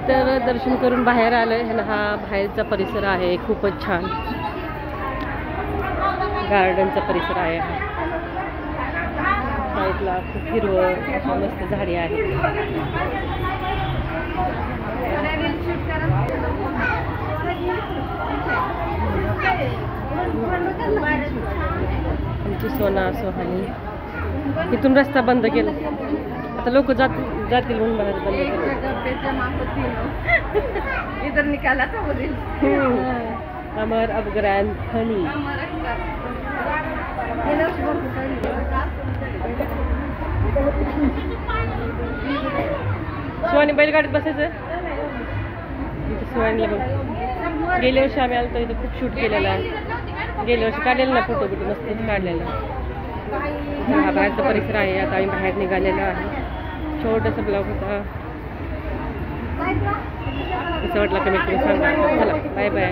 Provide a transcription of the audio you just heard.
तर दर्शन करून बाहेर आलोय आणि हा बाहेरचा परिसर आहे, खूपच छान गार्डनचा परिसर आहे हा. साईडला खूप हिरवळ अशा मस्त झाडी आहे. आमची सोना सोहानी. इथून रस्ता बंद केला, आता लोक जातील म्हणून बंद इधर निकाला था वो दिन. अमर अफगान हनी. शिवानी बैलगाडीत बसायचं. शिवानीला बघ, गेल्या वर्षी आम्ही आलो तर इथं खूप शूट केलेला आहे. गेल्या वर्षी काढलेलं ना फोटो बिटो मस्त काढलेला. हा बाहेरचा परिसर आहे. आता आम्ही बाहेर निघालेलो आहे. छोटासा ब्लॉग होता. कसं वाटलं कमेंट करून सांगा. चला बाय बाय.